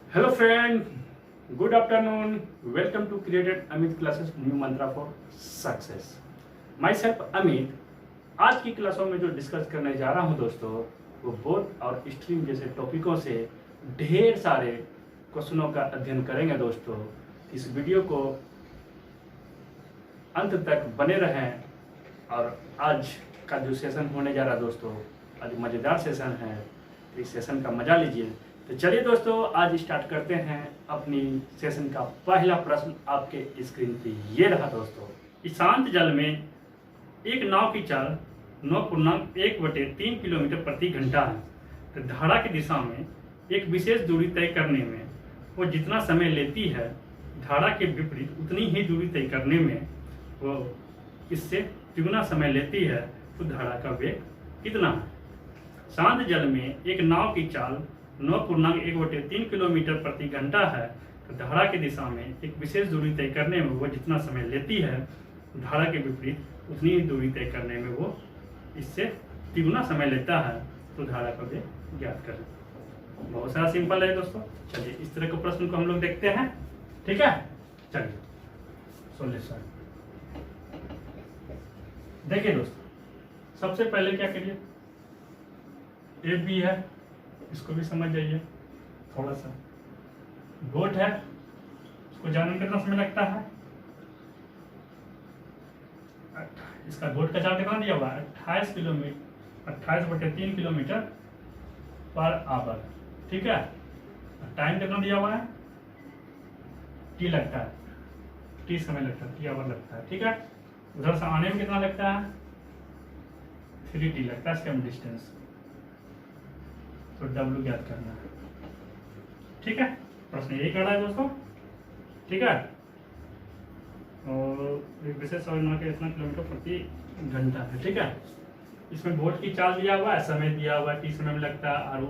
Hello friend, good afternoon. Welcome to created Amit classes new mantra for success. Myself Amit. आज की क्लासों में जो डिस्कस करने जा रहा हूं दोस्तों, वो बोर्ड और स्ट्रीम जैसे टॉपिकों से ढेर सारे क्वेश्चनों का अध्ययन करेंगे दोस्तों। इस वीडियो को अंत तक बने रहें। और आज का जो सेशन होने जा रहा है दोस्तों, आज मज़ेदार सेशन है, तो इस सेशन का मजा लीजिए। तो चलिए दोस्तों, आज स्टार्ट करते हैं अपनी सेशन का पहला प्रश्न। आपके स्क्रीन पे ये रहा दोस्तों। इस शांत जल में एक नाव की चाल 9.1/3 किलोमीटर प्रति घंटा है। तो धारा की दिशा में एक विशेष दूरी तय करने में वो जितना समय लेती है, धारा के विपरीत उतनी ही दूरी तय करने में वो इससे तिगुना समय लेती है। तो धारा का वेग कितना है? शांत जल में एक नाव की चाल 9.1/3 किलोमीटर प्रति घंटा है। तो धारा की दिशा में एक विशेष दूरी तय करने में वो जितना समय लेती है, धारा के विपरीत उतनी ही दूरी तय करने में वो इससे तिगुना समय लेता है। तो धारा का वेग ज्ञात करें। बहुत सारा सिंपल है दोस्तों। चलिए इस तरह के प्रश्न को हम लोग देखते हैं, ठीक है। चलिए सॉल्यूशन देखिए दोस्तों। सबसे पहले क्या करिए, ए बी है, इसको भी समझ जाइए थोड़ा सा। बोट है, उसको जाने में कितना समय लगता है? इसका बोट का चार्ज कितना दिया हुआ है? 28 किलोमीटर, 28/3 किलोमीटर पर आवर, ठीक है। टाइम कितना दिया हुआ है? टी लगता है, टी समय लगता है, टी आवर लगता है, ठीक है। उधर से आने में कितना लगता है? 3t लगता है, सेम डिस्टेंस। तो W ज्ञात करना है, ठीक है। प्रश्न यही कर रहा है दोस्तों, ठीक है। और एक विशेष के इतना किलोमीटर प्रति घंटा है, ठीक है। इसमें बोट की चाल दिया हुआ है, समय दिया हुआ है, टी समय में लगता है। और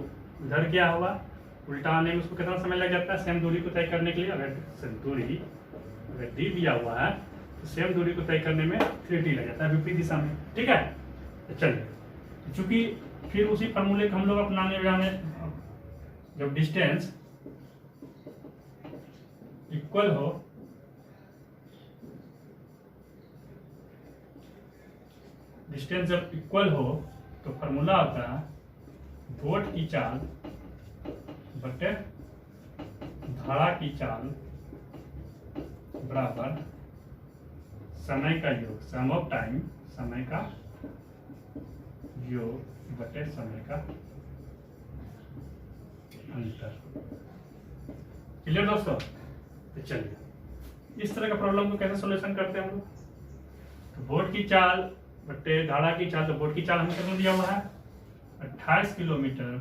उधर क्या हुआ, उल्टा आने में उसको कितना समय लग जाता है? सेम दूरी को तय करने के लिए अगर दूरी अगर डी दिया हुआ है तो सेम दूरी को तय करने में 3t लग जाता है विपरीत दिशा में, ठीक है। तो चलिए, चूंकि फिर उसी फॉर्मूले को हम लोग अपनाने जाने, जब डिस्टेंस इक्वल हो, डिस्टेंस जब इक्वल हो तो फॉर्मूला होता है बोट की चाल बटे धारा की चाल बराबर समय का योग, सम ऑफ टाइम, समय का योग बटे समय का अंतर। क्लियर दोस्तों? तो चलिए इस तरह का प्रॉब्लम को कैसे सॉल्यूशन करते हैं हम लोग। तो बोट की चाल बटे धारा की चाल, तो बोट की चाल हमें कितना दिया हुआ है? 28 किलोमीटर,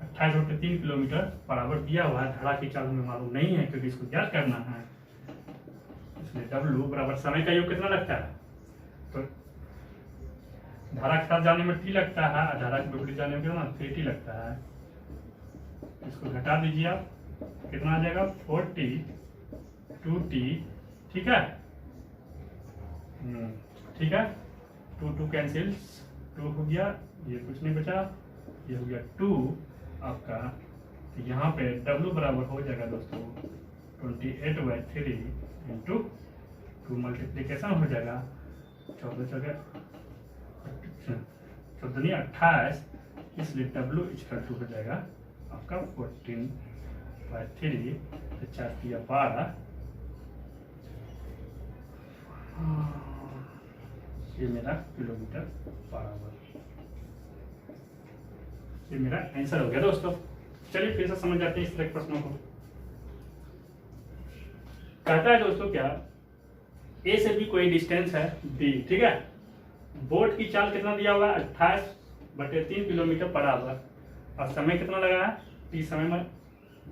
28/3 किलोमीटर बराबर दिया हुआ है। धारा की चाल हमें मालूम नहीं है क्योंकि इसको ज्ञात करना है, इसलिए W बराबर समय का योग कितना लगता है? तो धारा के साथ जाने में t लगता है और धारा के विपरीत जाने में कितना? 3t लगता है। इसको घटा दीजिए आप, कितना आ जाएगा? 4t 2t, ठीक है। ठीक है, 2 कैंसिल्स, 2 हो गया, ये कुछ नहीं बचा, ये हो गया 2 आपका। तो यहाँ पे W बराबर हो जाएगा दोस्तों 28/3 इंटू 2 मल्टीप्लीकेशन हो जाएगा 14×28, इसलिए W = हो जाएगा आपका 14/3। तो 4×12, ये मेरा किलोमीटर पर आवर, ये मेरा आंसर हो गया दोस्तों। चलिए फिर से समझ जाते हैं इस तरह के प्रश्नों को। कहता है दोस्तों क्या, ए से भी कोई डिस्टेंस है बी, ठीक है। बोट की चाल कितना दिया हुआ है? 28/3 किलोमीटर पर आवर, और समय कितना लगा है? टी समय में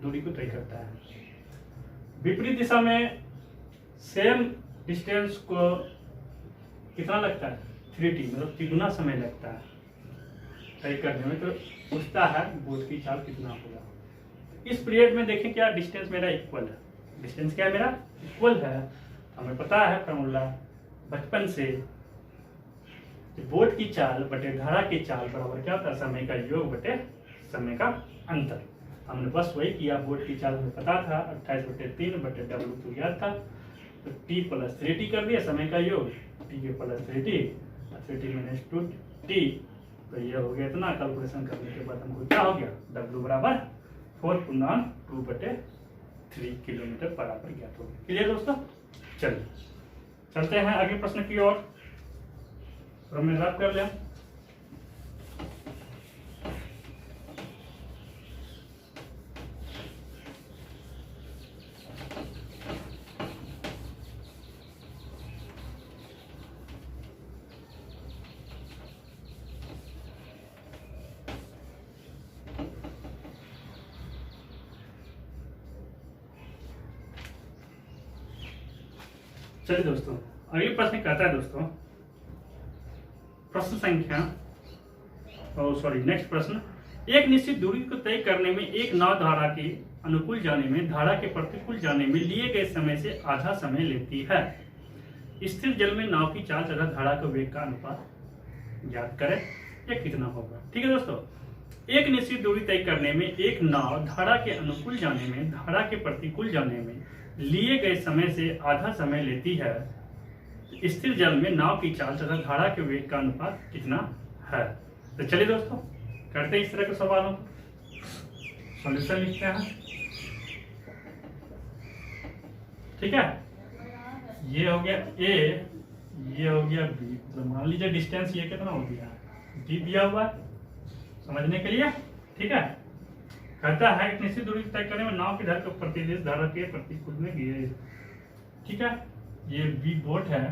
दूरी को तय करता है। विपरीत दिशा में सेम डिस्टेंस को कितना लगता है? 3t, मतलब तिगुना समय लगता है तय करने में। तो पूछता है बोट की चाल कितना होगा। इस पीरियड में देखें क्या डिस्टेंस मेरा इक्वल है, डिस्टेंस क्या है मेरा? इक्वल है। हमें पता है फॉर्मूला बचपन से, बोट की चाल बटे धारा की चाल बराबर क्या होता है? समय का योग बटे समय का अंतर। हमने बस वही किया, बोट की चाल हमें पता था 28/3/W तो याद था, तो t + 3t कर दिया समय का योग, t के + 3t, 3t - 2t, तो ये हो गया इतना। कैलकुलेशन करने के बाद हमको क्या हो गया, W बराबर 4×2/3 किलोमीटर बराबर ज्ञात हो गया। क्लियर दोस्तों, चलिए चलते हैं आगे प्रश्न की ओर। हमने रब कर लिया। चलिए दोस्तों, अगले प्रश्न कहता है दोस्तों, प्रश्न संख्या नेक्स्ट प्रश्न, एक निश्चित दूरी को तय करने में एक नाव धारा के अनुकूल जाने में धारा के प्रतिकूल जाने में लिए गए समय से आधा समय लेती है। स्थिर जल में नाव की चाल तथा धारा के वेग का अनुपात ज्ञात करें, यह कितना होगा। ठीक है दोस्तों, एक निश्चित दूरी तय करने में एक नाव धारा के अनुकूल जाने में धारा के प्रतिकूल जाने में लिए गए समय से आधा समय लेती है। स्थिर जल में नाव की चाल तथा धारा के वेग का अनुपात कितना है। तो चलिए दोस्तों करते हैं इस तरह के सवालों को, सॉल्यूशन लिखते हैं। ठीक है, ये हो गया A, ये हो गया B, मतलब मान लीजिए डिस्टेंस ये कितना हो गया, D दिया हुआ है समझने के लिए। ठीक है, कहता है एक निश्चित दूरी तय करने में नाव की धारा को प्रतिदिश धारा के प्रतिकूल में गिरे। ठीक है, ये B बोट है।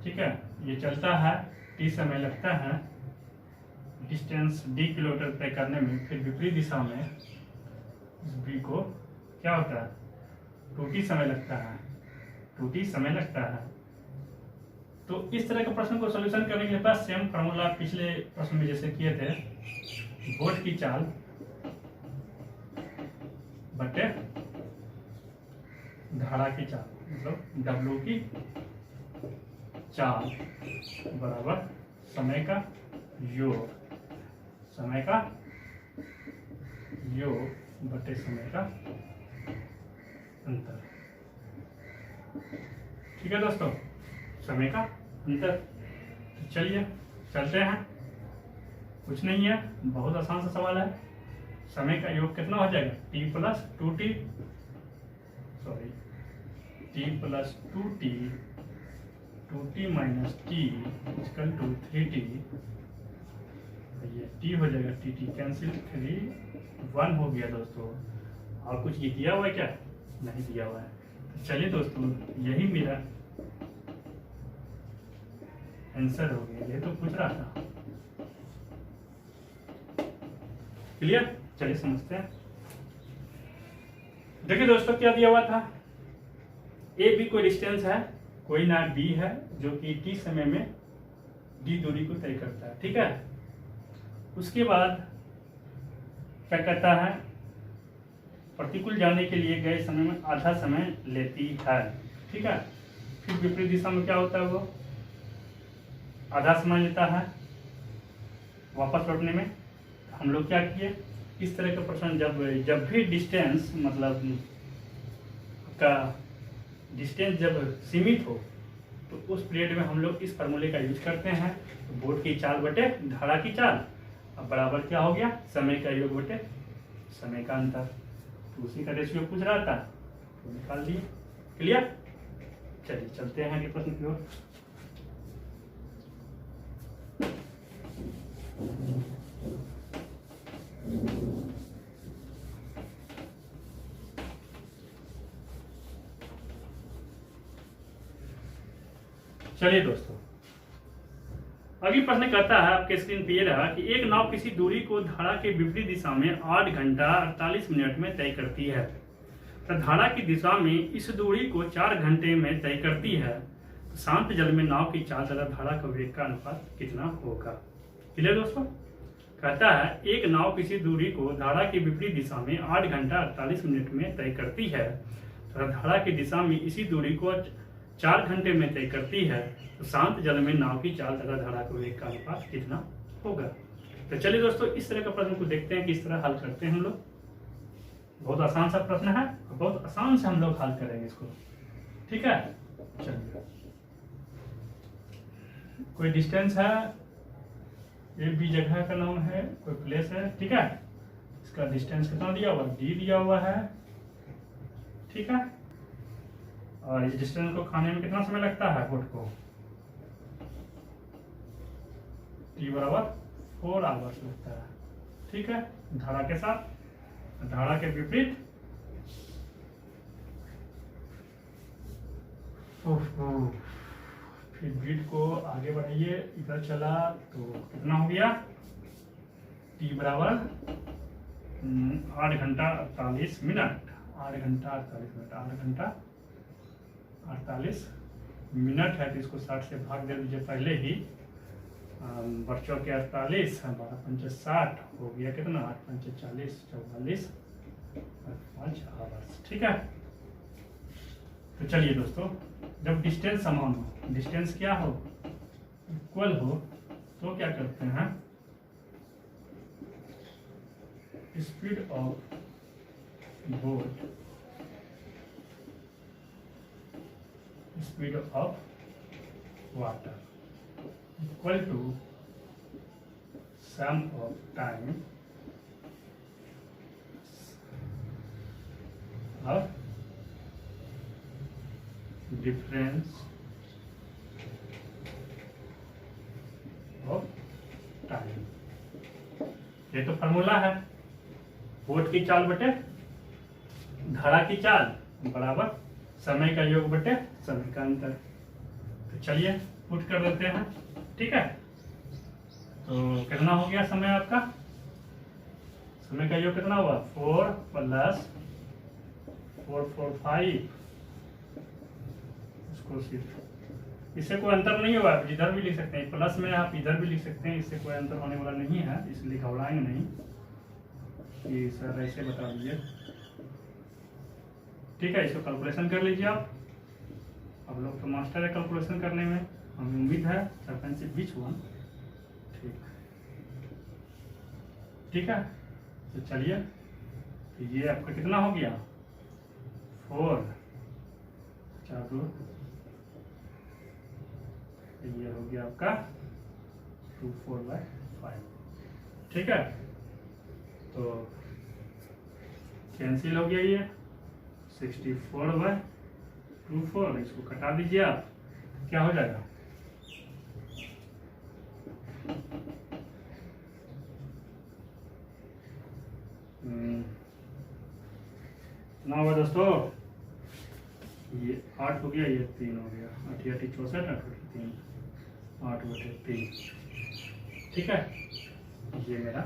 ठीक है, ये चलता है, T समय लगता है, डिस्टेंस D किलोमीटर तय करने में, फिर विपरीत दिशा में इस B को क्या होता है 2T समय लगता है, 2T समय लगता है। तो इस तरह के प्रश्न को सॉल्यूशन करने के लिए सेम फार्मूला पिछले प्रश्न में जैसे किए थे, बोट की चाल बटे धारा की चाल, मतलब W की चाल बराबर समय का योग, समय का योग बटे समय का अंतर। ठीक है दोस्तों, समय का अंतर। तो चलिए चलते हैं, कुछ नहीं है, बहुत आसान सा सवाल है। समय का योग कितना हो जाएगा, T + 2T, T + 2T, 2T - T = 3T, ये T हो जाएगा, T कैंसिल, 3 1 हो गया दोस्तों। और कुछ ये दिया हुआ है क्या, नहीं दिया हुआ है। तो चलिए दोस्तों, यही मेरा आंसर हो गया, ये तो पूछ रहा था। क्लियर, चलिए समझते हैं। देखिए दोस्तों क्या दिया हुआ था, ए बी कोई डिस्टेंस है, कोई ना बी है, जो कि T समय में D दूरी को तय करता है। ठीक है, उसके बाद क्या कहता है, प्रतिकूल जाने के लिए गए समय में आधा समय लेती है। ठीक है, फिर विपरीत दिशा में क्या होता है, वो आधा समय लेता है वापस लौटने में। हम लोग क्या किए, इस तरह का प्रश्न जब भी डिस्टेंस, मतलब का डिस्टेंस जब सीमित हो, तो उस पीरियड में हम लोग इस फार्मूले का यूज करते हैं। तो बोट की चाल बटे धारा की चाल, अब बराबर क्या हो गया, समय का योग बटे समय का अंतर। तो उसी का रेशियो पूछ रहा था, तो निकाल दिए। क्लियर, चलिए चलते हैं अगले प्रश्न की ओर। चलिए दोस्तों, अगली प्रश्न कहता है, आपके स्क्रीन पे ये रहा कि एक नाव किसी दूरी को धारा के विपरीत दिशा में 8 घंटा 48 मिनट में तय करती है, तो धारा की दिशा में इस दूरी को 4 घंटे में तय करती है। तो शांत जल में नाव की चाल तथा धारा का वेग का अनुपात कितना होगा। क्लियर दोस्तों, कहता है एक नाव किसी दूरी को धारा की विपरीत दिशा में 8 घंटा 48 मिनट में तय करती है, तथा धारा की दिशा में इसी दूरी को 4 घंटे में तय करती है। तो शांत जल में नाव की चाल तथा धारा के वेग का अनुपात कितना होगा। तो चलिए दोस्तों, इस तरह का प्रश्न को देखते हैं, किस तरह हल करते हैं हम लोग। बहुत आसान सा प्रश्न है, बहुत आसान से हम लोग हल करेंगे इसको। ठीक है, चलिए। कोई डिस्टेंस है, ये भी जगह का नाम है, कोई प्लेस है। ठीक है, इसका डिस्टेंस कितना दिया हुआ, डी दिया हुआ है। ठीक है, और इस डिस्टेंस को खाने में कितना समय लगता है बोट को, टी बराबर 4 आवर्स लगता है। ठीक है, धारा के साथ, धारा के विपरीत। फिर बीट को आगे बढ़ाइए, इधर चला तो कितना हो गया, टी बराबर 8 घंटा 48 मिनट। 8 घंटा 48 मिनट, 8 घंटा 48 मिनट है, तो इसको 60 से भाग दे दीजिए पहले ही। बच्चों के 48, 12 पंचे 60 हो गया कितना, 8 पंचे 40, 44 और 5 आवर्स। ठीक है, तो चलिए दोस्तों, जब डिस्टेंस समान हो, डिस्टेंस क्या हो, इक्वल हो, तो क्या करते हैं, speed of boat, speed of water equal to sum of time of difference of time. ये तो फॉर्मूला है, बोट की चाल बटे धारा की चाल बराबर समय का योग बटे समय का अंतर। तो चलिए पुट कर देते हैं। ठीक है, तो कितना हो गया समय आपका, समय का योग कितना हुआ, 4 + 4 4 5। इसको सिर्फ, इससे कोई अंतर नहीं हुआ, इधर भी लिख सकते हैं, प्लस में आप इधर भी लिख सकते हैं, इससे कोई अंतर होने वाला नहीं है, इसलिए घबराएंगे नहीं कि सर ऐसे बता दीजिए। ठीक है, इसको कैलकुलेशन कर लीजिए आप लोग तो मास्टर है कैलकुलेशन करने में, हमें उम्मीद है सरपंच बीच हुआ। ठीक है, तो चलिए, तो ये आपका कितना हो गया, 4 4 2, ये हो गया आपका 24/5। ठीक है, तो कैंसिल हो गया, ये 64/24, इसको कटा दीजिए आप, क्या हो जाएगा, कितना होगा दोस्तों, ये 8 हो गया, ये 3 हो गया, 8 8 64, 8 3, 8/3। ठीक है, ये मेरा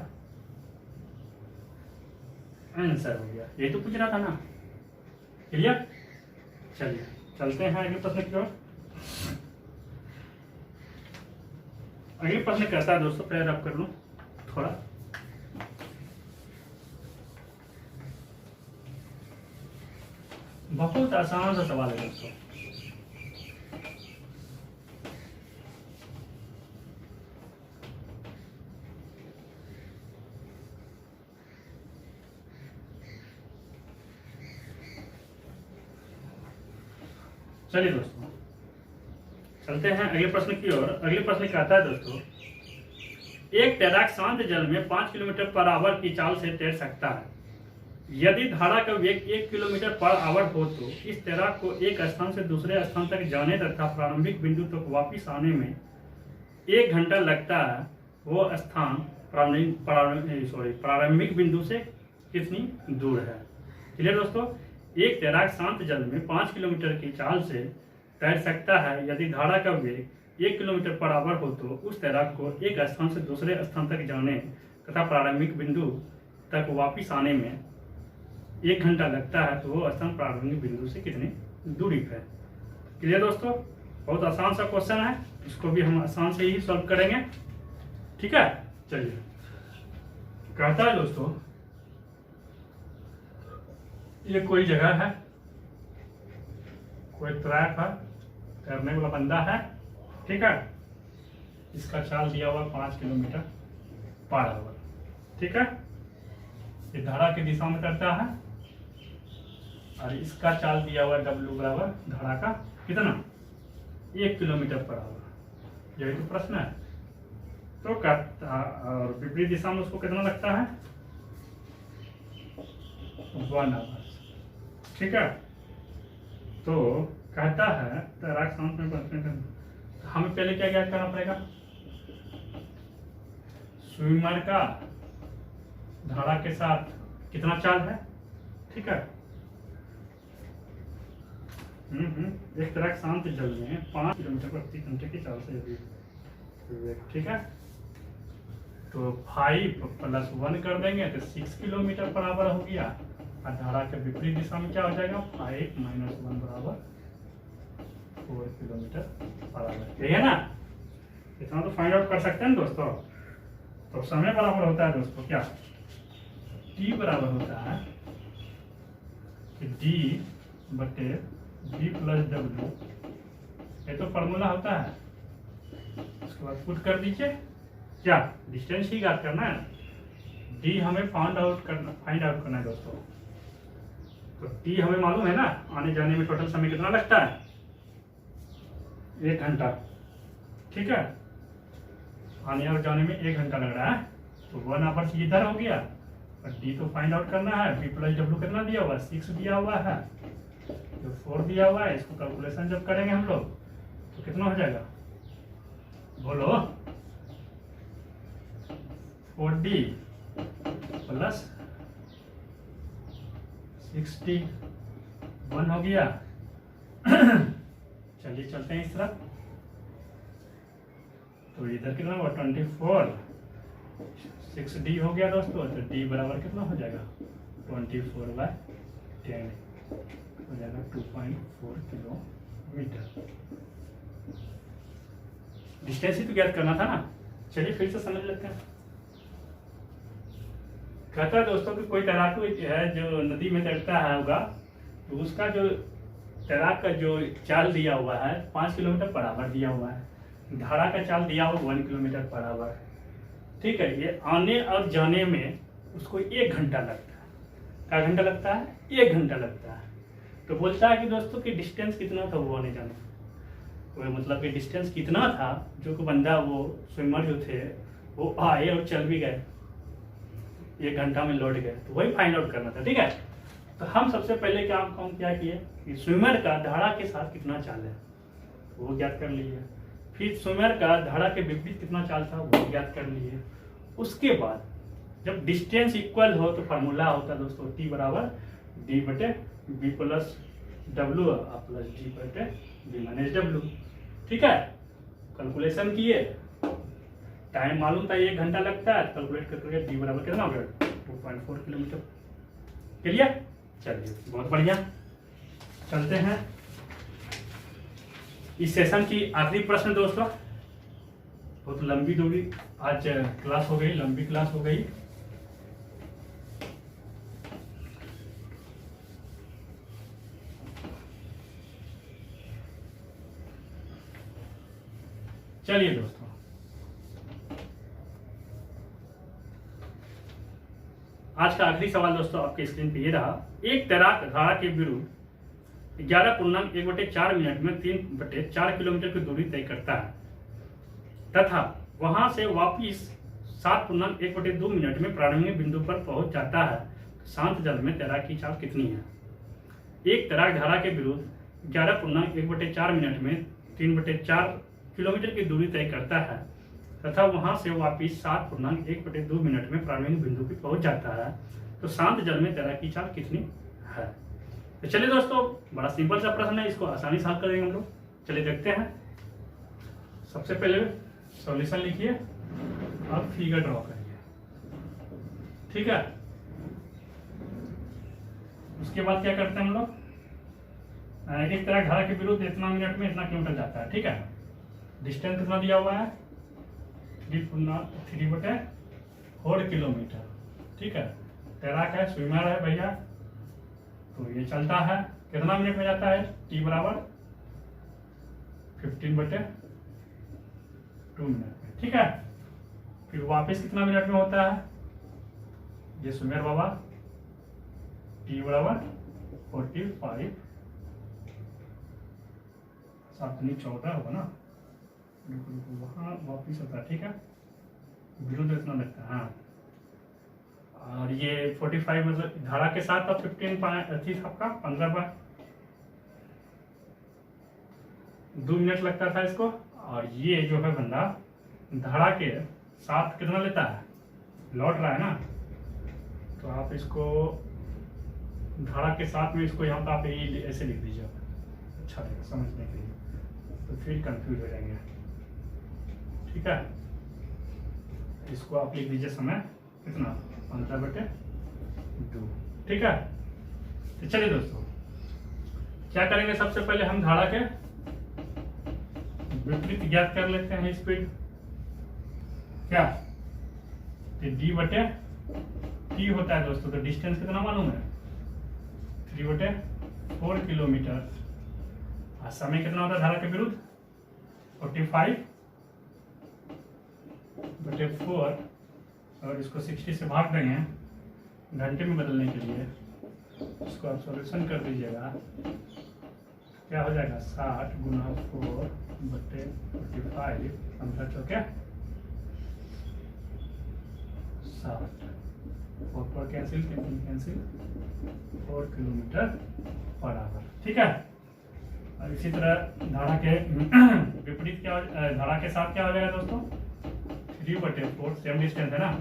आंसर हो गया, ये तो पूछ रहा था ना। क्लियर, चलिए चलते हैं अगले प्रश्न की ओर। अगले प्रश्न कहता है दोस्तों, पैर अप कर लूं थोड़ा, बहुत आसान सा सवाल है दोस्तों। चलिए दोस्तों, चलते हैं अगले प्रश्न की ओर। अगले प्रश्न कहता है दोस्तों, एक तैराक शांत जल में 5 किलोमीटर पर आवर की चाल से तैर सकता है। यदि धारा का वेग 1 किलोमीटर पर आवर हो तो इस तैराक को एक स्थान से दूसरे स्थान तक जाने तथा प्रारंभिक बिंदु तक वापस आने में 1 घंटा लगता है। वो स्थान प्रारंभिक बिंदु से कितनी दूर है। क्लियर दोस्तों, एक तैराक शांत जल में 5 किलोमीटर की चाल से तैर सकता है। यदि धारा का वेग 1 किलोमीटर पर आवर हो तो उस तैराक को एक स्थान से दूसरे स्थान तक जाने तथा प्रारंभिक बिंदु तक वापस आने में 1 घंटा लगता है। तो वो स्थान प्रारंभिक बिंदु से कितनी दूरी पर है। क्लियर दोस्तों, बहुत आसान सा क्वेश्चन है, इसको भी हम आसान से ही सॉल्व करेंगे। ठीक है, चलिए कहता है दोस्तों, ये कोई जगह है, कोई ट्रैक है, तैरने वाला बंदा है। ठीक है, इसका चाल दिया हुआ 5 किलोमीटर पर आवर। ठीक है, ये धारा की दिशा में तैरता है, और इसका चाल दिया हुआ W बराबर धड़ा का कितना 1 किलोमीटर पर आवर। यही तो प्रश्न है। तो और विपरीत दिशा में उसको कितना लगता है 1 आवर। ठीक है। तो कहता है तैराक शांत में तो हमें पहले क्या ज्ञात करना पड़ेगा, स्विमर का धारा के साथ कितना चाल है। ठीक है। एक तैराक शांत जल में 5 किलोमीटर प्रति घंटे की चाल से। ठीक है। तो 5 + 1 कर देंगे तो 6 किलोमीटर पर आवर हो गया। और धारा के विपरीत दिशा में क्या हो जाएगा 5 - 1 बराबर 4 किलोमीटर पर आवर। यही है ना। इतना तो फाइंड आउट कर सकते हैं दोस्तों। तो समय बराबर होता है दोस्तों क्या T बराबर होता है कि D/V + W। ये तो फॉर्मूला होता है। उसके बाद पुट कर दीजिए क्या डिस्टेंस ही ज्ञात करना है। D हमें फाइंड आउट करना है दोस्तों। तो T हमें मालूम है ना, आने जाने में टोटल समय कितना लगता है 1 घंटा। ठीक है। आने और जाने में 1 घंटा लग रहा है। तो 1 आवर इधर हो गया और D तो फाइंड आउट करना है। V + W कितना दिया हुआ 6 दिया हुआ है, जो 4 दिया हुआ है। इसको कैलकुलेशन जब करेंगे हम लोग तो कितना हो जाएगा बोलो 4D + 60 1 हो गया। चलिए चलते हैं इस तरफ। तो इधर कितना हुआ 24 6D हो गया दोस्तों। तो D बराबर कितना हो जाएगा 24/10 हो जाएगा 2.4 किलोमीटर। डिस्टेंस ही तो ज्ञात करना था ना। चलिए फिर से समझ लेते हैं। कहता है दोस्तों कि कोई तैराक है जो नदी में तैरता है होगा, तो उसका जो तैराक का जो चाल दिया हुआ है 5 किलोमीटर पर आवर दिया हुआ है। धारा का चाल दिया हुआ 1 किलोमीटर पर आवर है। ठीक है। ये आने और जाने में उसको 1 घंटा लगता है। क्या घंटा लगता है 1 घंटा लगता है। तो बोलता है कि दोस्तों कि डिस्टेंस कितना था वो आने जाने, वो मतलब कि डिस्टेंस कितना था जो कि बंदा वो स्विमर जो थे वो आए और चल भी गए 1 घंटा में लौट गए। तो वही फाइंड आउट करना था। ठीक है। तो हम सबसे पहले काम क्या किए कि स्विमर का धारा के साथ कितना चाल है वो ज्ञात कर लिए। फिर स्विमर का धारा के विपरीत कितना चाल था वो ज्ञात कर लिए। उसके बाद जब डिस्टेंस इक्वल हो तो फार्मूला होता है दोस्तों T बराबर D/V + W + D/V - W। ठीक है। कैलकुलेशन किए, टाइम मालूम था 1 घंटा लगता है। कैलकुलेट करके D बराबर कितना हो गया 2.4 किलोमीटर। क्लियर। चलिए बहुत बढ़िया। चलते हैं इस सेशन की आखिरी प्रश्न दोस्तों। बहुत लंबी दूरी आज क्लास हो गई, लंबी क्लास हो गई। चलिए दोस्तों आज का आखिरी सवाल दोस्तों आपके स्क्रीन पे ये रहा। एक तैराक धारा के विरुद्ध 11.1/4 मिनट में 3/4 किलोमीटर की दूरी तय करता है तथा वहां से वापिस 7.1/2 मिनट में प्रारंभिक बिंदु पर पहुंच जाता है। शांत जल में तैराक की चाल कितनी है। एक तैराक धारा के विरुद्ध 11.1/4 मिनट में 3/4 किलोमीटर की दूरी तय करता है तथा वहां से वापिस 7.1/2 मिनट में प्रारंभिक बिंदु पर पहुंच जाता है। तो शांत जल में तैराक की चाल कितनी है। तो चलिए दोस्तों बड़ा सिंपल सा प्रश्न है, इसको आसानी से हल करेंगे हम लोग। चलिए देखते हैं। सबसे पहले सॉल्यूशन लिखिए और फिगर ड्रॉ करिए। ठीक है। उसके बाद क्या करते हैं हम लोग, एक तरह धारा के विरुद्ध इतना मिनट में इतना किलोमीटर जाता है। ठीक है। डिस्टेंस कितना दिया हुआ है 3/4 किलोमीटर। ठीक है। तैराक है, स्विमर है भैया, तो ये चलता है कितना मिनट में जाता है T बराबर 15/2 मिनट में। ठीक है। फिर वापस कितना मिनट में होता है ये स्विमर बाबा T बराबर 45 7 14 होगा ना, वहाँ वापिस होता है, ठीक है, विरुद्ध इतना लगता है। हाँ, और ये 45 मतलब धारा के साथ अब 15 थी आपका 15 बार 2 मिनट लगता था इसको। और ये जो है बंदा धारा के साथ कितना लेता है, लौट रहा है ना, तो आप इसको धारा के साथ में इसको यहाँ पे आप ये ऐसे लिख दीजिए, अच्छा रहेगा समझने के लिए, तो फिर कंफ्यूज हो जाएंगे, ठीक है। इसको आप लिख दीजिए समय कितना 15/2, ठीक है। तो चलिए दोस्तों क्या करेंगे, सबसे पहले हम धारा के विपरीत ज्ञात कर लेते हैं स्पीड, क्या d/t होता है दोस्तों, तो डिस्टेंस कितना मालूम है 3/4 किलोमीटर। और समय कितना होता है धारा के विरुद्ध 45/4, और इसको 60 से भाग देंगे घंटे में बदलने के लिए, इसको आप सॉल्यूशन कर दीजिएगा, क्या हो जाएगा 60 गुना 4/45, 15 चौके 60, 4 कैंसिल 4 किलोमीटर पर आवर, ठीक है। और इसी तरह धारा के विपरीत क्या धारा के साथ क्या हो जाएगा दोस्तों 3/4, सेम डिस्टेंस है ना,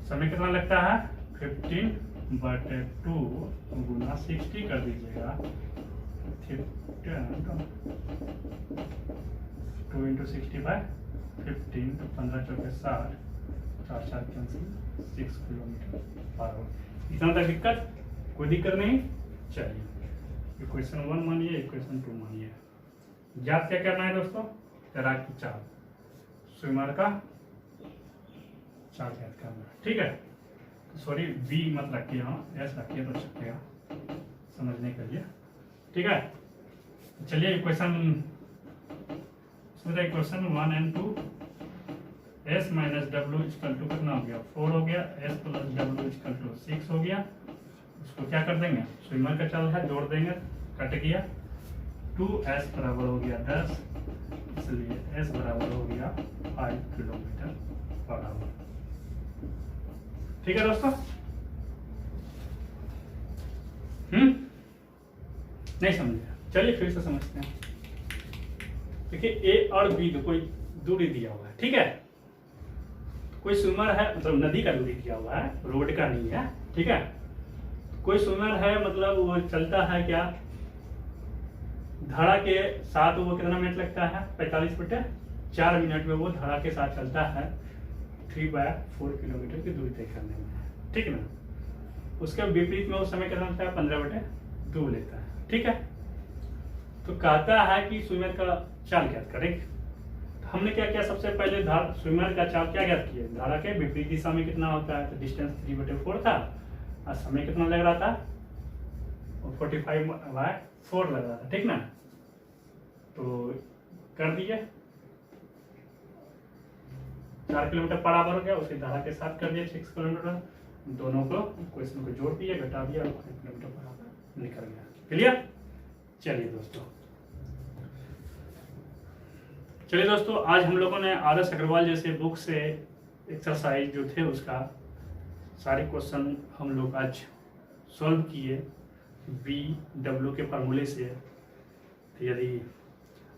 समय कितना लगता है 15/2 गुना 60 कर दीजिएगा, 2 × 60/15, तो 15 चौके 60, 4 कैंसिल 6 किलोमीटर पर आवर। इतना तक दिक्कत, कोई दिक्कत नहीं। चलिए इक्वेशन 1 मानिए, इक्वेशन 2 मानिए। ज्ञात क्या करना है दोस्तों, तैराकी चाल, स्विमर का चाल ज्ञात करना है, ठीक है। सॉरी बी मत रखिए, हाँ एस रखिए तो चलेगा समझने के लिए, ठीक है। चलिए इक्वेशन 1 and 2, s - w = कितना हो गया 4 हो गया, s + w = 6 हो गया। उसको क्या कर देंगे, स्विमर का चाल है जोड़ देंगे, कट गया, 2s बराबर हो गया 10, इसलिए s बराबर हो गया 5 किलोमीटर पर आवर, ठीक है दोस्तों। नहीं समझे, चलिए फिर से समझते हैं। देखिए ए और बी को कोई दूरी दिया हुआ है, ठीक है, कोई स्विमर है, मतलब नदी का दूरी दिया हुआ है, रोड का नहीं है, ठीक है। कोई स्विमर है, मतलब वो चलता है क्या धारा के साथ, वो कितना मिनट लगता है 45/4 मिनट में वो धारा के साथ चलता है 3/4 किलोमीटर की दूरी तय करने में, ठीक ना। उसके विपरीत में उस समय कितना लगता है 15/2 लेता है, ठीक है। तो कहता है कि स्विमर का चाल ज्ञात करें। हमने क्या किया, सबसे पहले स्विमर का चाल क्या ज्ञात किया, धारा के विपरीत दिशा में कितना होता है, तो डिस्टेंस 3/4 था, और समय कितना लग रहा था 45/4 लग रहा था, ठीक ना। तो कर दिए 4 किलोमीटर पर आवर हो गया, उसी धारा के साथ कर दिया 6 किलोमीटर, दोनों को क्वेश्चन को जोड़ दिया, घटा दिया, 5 किलोमीटर पर आवर निकल गया, क्लियर। चलिए दोस्तों आज हम लोगों ने आदर्श अग्रवाल जैसे बुक से एक्सरसाइज जो थे उसका सारे क्वेश्चन हम लोग आज सॉल्व किए BW के फार्मूले से। तो यदि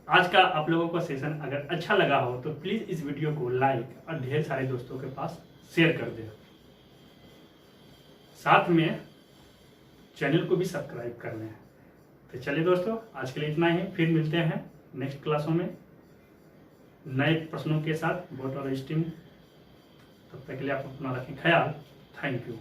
आज का आप लोगों का सेशन अगर अच्छा लगा हो तो प्लीज़ इस वीडियो को लाइक और ढेर सारे दोस्तों के पास शेयर कर दें, साथ में चैनल को भी सब्सक्राइब कर लें। तो चलिए दोस्तों आज के लिए इतना ही, फिर मिलते हैं नेक्स्ट क्लासों में नए प्रश्नों के साथ बोट और स्टीम। तब तक के लिए आप अपना रखें ख्याल। Thank you.